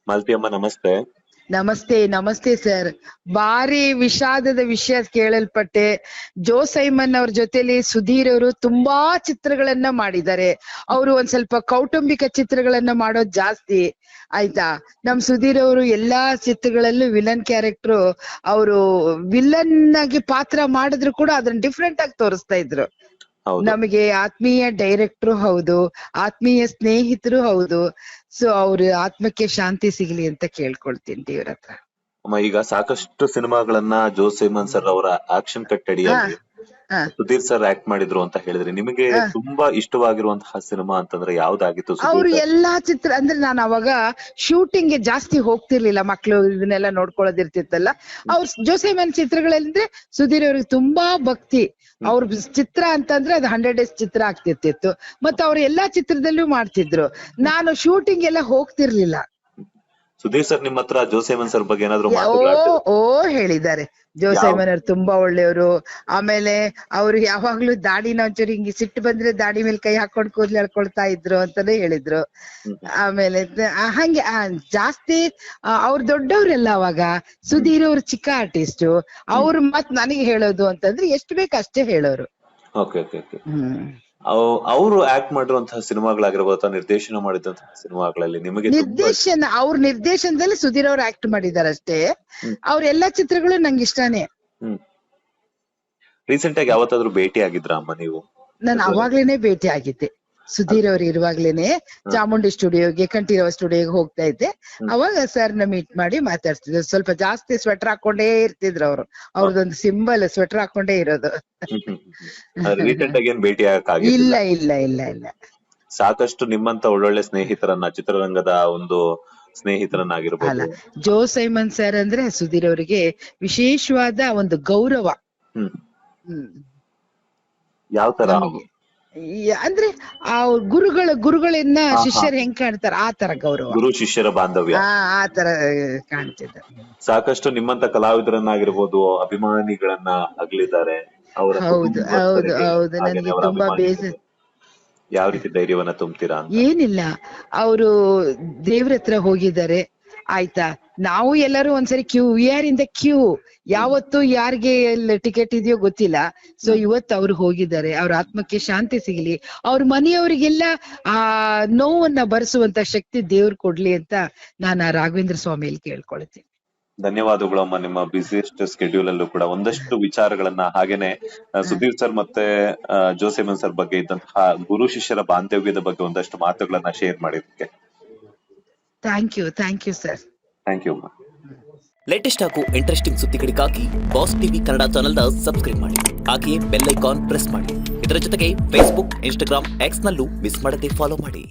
ಮಾಲತಿ ಅಮ್ಮ ನಮಸ್ತೆ. ನಮಸ್ತೆ ನಮಸ್ತೆ ಸರ್. ಭಾರಿ ವಿಷಾದದ ವಿಷಯ ಕೇಳಲ್ಪಟ್ಟೆ. ಜೋ ಸೈಮನ್ ಅವ್ರ ಜೊತೆಲಿ ಸುಧೀರ್ ಅವರು ತುಂಬಾ ಚಿತ್ರಗಳನ್ನ ಮಾಡಿದ್ದಾರೆ. ಅವರು ಒಂದ್ ಸ್ವಲ್ಪ ಕೌಟುಂಬಿಕ ಚಿತ್ರಗಳನ್ನ ಮಾಡೋದ್ ಜಾಸ್ತಿ ಆಯ್ತಾ. ನಮ್ ಸುಧೀರ್ ಅವರು ಎಲ್ಲಾ ಚಿತ್ರಗಳಲ್ಲೂ ವಿಲನ್ ಕ್ಯಾರೆಕ್ಟರ್, ಅವರು ವಿಲನ್ ಆಗಿ ಪಾತ್ರ ಮಾಡಿದ್ರು ಕೂಡ ಅದನ್ನ ಡಿಫ್ರೆಂಟ್ ಆಗಿ ತೋರಿಸ್ತಾ ಇದ್ರು. ಹೌದು. ನಮಗೆ ಆತ್ಮೀಯ ಡೈರೆಕ್ಟ್ರು ಹೌದು, ಆತ್ಮೀಯ ಸ್ನೇಹಿತರು ಹೌದು. ಸೊ ಅವ್ರ ಆತ್ಮಕ್ಕೆ ಶಾಂತಿ ಸಿಗ್ಲಿ ಅಂತ ಕೇಳ್ಕೊಳ್ತೀನಿ ದೇವ್ರ ಹತ್ರ. ಅಮ್ಮ, ಈಗ ಸಾಕಷ್ಟು ಸಿನಿಮಾಗಳನ್ನ ಜೋ ಸೈಮನ್ ಸರ್ ಅವರ ಆಕ್ಷನ್ ಕಟ್ ಅಡಿಯಲ್ಲಿ ಹಾ. ಸುಧೀರ್ ಸರ್ ಆಕ್ಟ್ ಮಾಡಿದ್ರು ಅಂತ ಹೇಳಿದ್ರಿ. ನಿಮಗೆ ತುಂಬಾ ಇಷ್ಟವಾಗಿರುವಂತಹ ಸಿನಿಮಾ ಅಂತಂದ್ರೆ ಯಾವ್ದಾಗಿತ್ತು ಅವ್ರು ಸುಧೀರ್ ಸರ್? ಎಲ್ಲಾ ಚಿತ್ರ ಅಂದ್ರೆ ನಾನು ಅವಾಗ ಶೂಟಿಂಗ್ ಗೆ ಜಾಸ್ತಿ ಹೋಗ್ತಿರ್ಲಿಲ್ಲ, ಮಕ್ಳು ಇದನ್ನೆಲ್ಲ ನೋಡ್ಕೊಳ್ಳೋದಿರ್ತಿತ್ತಲ್ಲ. ಅವ್ರ ಜೋಸೈಮನ್ ಚಿತ್ರಗಳಂದ್ರೆ ಸುಧೀರ್ ಅವ್ರಿಗೆ ತುಂಬಾ ಭಕ್ತಿ. ಅವ್ರ ಚಿತ್ರ ಅಂತಂದ್ರೆ ಅದು 100 days ಚಿತ್ರ ಆಗ್ತಿರ್ತಿತ್ತು. ಮತ್ತೆ ಅವ್ರು ಎಲ್ಲಾ ಚಿತ್ರದಲ್ಲೂ ಮಾಡ್ತಿದ್ರು. ನಾನು ಶೂಟಿಂಗ್ ಎಲ್ಲ ಹೋಗ್ತಿರ್ಲಿಲ್ಲ. ಸುಧೀರ್ ಸರ್ ನಿಮ್ಮ ಹತ್ರ ಜೋ ಸೈಮನ್ ಸರ್ ಬಗ್ಗೆ ಏನಾದ್ರು ಓ ಹೇಳಿದ್ದಾರೆ. ಜೋಸೈಮನ್ ಅವ್ರು ತುಂಬಾ ಒಳ್ಳೆಯವರು. ಆಮೇಲೆ ಅವ್ರು ಯಾವಾಗ್ಲೂ ದಾಡಿನ ಒಂಚೂರು ಹಿಂಗೆ ಸಿಟ್ಟು ಬಂದ್ರೆ ದಾಡಿ ಮೇಲೆ ಕೈ ಹಾಕೊಂಡ್ ಕೂದ್ಲು ಎಳ್ಕೊಳ್ತಾ ಇದ್ರು ಅಂತಾನೆ ಹೇಳಿದ್ರು. ಆಮೇಲೆ ಹಂಗೆ ಜಾಸ್ತಿ ಅವ್ರು ದೊಡ್ಡವ್ರೆಲ್ಲ ಅವಾಗ. ಸುಧೀರ್ ಅವ್ರು ಚಿಕ್ಕ ಆರ್ಟಿಸ್ಟ್. ಅವ್ರು ಮತ್ ನನಗೆ ಹೇಳೋದು ಅಂತಂದ್ರೆ ಎಷ್ಟು ಬೇಕು ಅಷ್ಟೇ ಹೇಳೋರು. ಅವರು ಆಕ್ಟ್ ಮಾಡಿರುವಂತಹ ಸಿನಿಮಾಗಳಾಗಿರ್ಬೋದು ಅಥವಾ ನಿರ್ದೇಶನ ಮಾಡಿದಂತಹ ಸಿನಿಮಾಗಳಲ್ಲಿ ನಿಮಗೆ ಅವ್ರ ನಿರ್ದೇಶನದಲ್ಲಿ ಸುಧೀರ್ ಅವ್ರು ಆಕ್ಟ್ ಮಾಡಿದಾರೆ ಅಷ್ಟೇ. ಅವ್ರ ಎಲ್ಲಾ ಚಿತ್ರಗಳು ನಂಗೆ ಇಷ್ಟಾನೇ. ರೀಸೆಂಟ್ ಆಗಿ ಯಾವತ್ತಾದ್ರೂ ಭೇಟಿ ಆಗಿದ್ರಾ ಅಮ್ಮ ನೀವು? ನಾನು ಅವಾಗ್ಲೇನೆ ಭೇಟಿ ಆಗಿದ್ದೆ. ಸುಧೀರ್ ಅವ್ರು ಇರುವಾಗ್ಲೇನೆ ಚಾಮುಂಡಿ ಸ್ಟುಡಿಯೋಗೆ, ಕಂಠೀರವ ಸ್ಟುಡಿಯೋಗೆ ಹೋಗ್ತಾ ಇದ್ದೆ. ಅವಾಗ ಸರ್ ನ ಮೀಟ್ ಮಾಡಿ ಮಾತಾಡ್ತಿದ್ರು. ಸ್ವಲ್ಪ ಜಾಸ್ತಿ ಸ್ವೆಟರ್ ಹಾಕೊಂಡೇ ಇರ್ತಿದ್ರು ಅವ್ರು. ಅವ್ರದೊಂದು ಸಿಂಬಲ್ ಸ್ವೆಟರ್ ಹಾಕೊಂಡೇ ಇರೋದು. ರೀಸೆಂಟ್ ಆಗಿ ಏನ್ ಭೇಟಿ ಇಲ್ಲ ಇಲ್ಲ ಇಲ್ಲ ಇಲ್ಲ. ಸಾಕಷ್ಟು ನಿಮ್ಮಂತ ಒಳ್ಳೊಳ್ಳೆ ಸ್ನೇಹಿತರನ್ನ, ಚಿತ್ರರಂಗದ ಒಂದು ಸ್ನೇಹಿತರನ್ನಾಗಿರ್ಬೋದು. ಜೋ ಸೈಮನ್ ಸರ್ ಅಂದ್ರೆ ಸುಧೀರ್ ಅವರಿಗೆ ವಿಶೇಷವಾದ ಒಂದು ಗೌರವ. ಯಾವ ತರ ಅಂದ್ರೆ ಆ ಗುರುಗಳನ್ನ ಶಿಷ್ಯರು ಹೆಂಗ್ ಕಾಣ್ತಾರ ಆ ತರ ಗೌರವ, ಗುರು ಶಿಷ್ಯರ ಬಾಂಧವ್ಯ ಆ ತರ ಕಾಣ್ತಿದ್ದ. ಸಾಕಷ್ಟು ನಿಮ್ಮಂತ ಕಲಾವಿದರನ್ನಾಗಿರ್ಬೋದು ಅಭಿಮಾನಿಗಳನ್ನ ಅಗಲಿದ್ದಾರೆ. ಅವರ ಹೌದು ಹೌದು ಹೌದು. ನನಗೆ ತುಂಬಾ ಬೇಸರ. ಯಾವ ರೀತಿ ಧೈರ್ಯವನ್ನ ತುಂಬ್ತೀರಾ? ಏನಿಲ್ಲ, ಅವರು ದೇವ್ರ ಹತ್ರ ಹೋಗಿದ್ದಾರೆ ಆಯ್ತಾ. ನಾವು ಎಲ್ಲರೂ ಒಂದ್ಸರಿ we are in the queue. ಯಾವತ್ತು ಯಾರಿಗೆ ಟಿಕೆಟ್ ಇದೆಯೋ ಗೊತ್ತಿಲ್ಲ. ಸೊ ಇವತ್ತು ಅವ್ರು ಹೋಗಿದ್ದಾರೆ. ಅವ್ರ ಆತ್ಮಕ್ಕೆ ಶಾಂತಿ ಸಿಗಲಿ, ಅವ್ರ ಮನೆಯವರಿಗೆಲ್ಲ ಆ ನೋವನ್ನ ಭರಿಸುವಂತ ಶಕ್ತಿ ದೇವ್ರು ಕೊಡ್ಲಿ ಅಂತ ನಾನು ರಾಘವೇಂದ್ರ ಸ್ವಾಮಿಯಲ್ಲಿ ಕೇಳ್ಕೊಳ್ತೀನಿ. ಧನ್ಯವಾದಗಳು ಅಮ್ಮ. ನಿಮ್ಮ ಬ್ಯುಸಿಯೆಸ್ಟ್ ಸ್ಕೆಡ್ಯೂಲ್ ಅಲ್ಲೂ ಕೂಡ ಒಂದಷ್ಟು ವಿಚಾರಗಳನ್ನ, ಹಾಗೇನೆ ಸುಧೀರ್ ಸರ್ ಮತ್ತೆ ಜೋ ಸೈಮನ್ ಸರ್ ಬಗ್ಗೆ ಇದ್ದಂತಹ ಗುರು ಶಿಷ್ಯರ ಬಾಂಧವ್ಯದ ಬಗ್ಗೆ ಒಂದಷ್ಟು ಮಾತುಗಳನ್ನ ಶೇರ್ ಮಾಡಿದ್ದಕ್ಕೆ thank you sir. Thank you ಅಮ್ಮ. ಲೇಟೆಸ್ಟ್ ಹಾಗೂ ಇಂಟ್ರೆಸ್ಟಿಂಗ್ ಸುದ್ದಿಗಳಿಗಾಗಿ ಬಾಸ್ ಟಿವಿ ಕನ್ನಡ ಚಾನೆಲ್ನ ಸಬ್ಸ್ಕ್ರೈಬ್ ಮಾಡಿ. ಹಾಗೆಯೇ ಬೆಲ್ ಐಕಾನ್ ಪ್ರೆಸ್ ಮಾಡಿ. ಇದರ ಜೊತೆಗೆ ಫೇಸ್ಬುಕ್, ಇನ್ಸ್ಟಾಗ್ರಾಮ್, ಎಕ್ಸ್ ನಲ್ಲೂ ಮಿಸ್ ಮಾಡದೆ ಫಾಲೋ ಮಾಡಿ.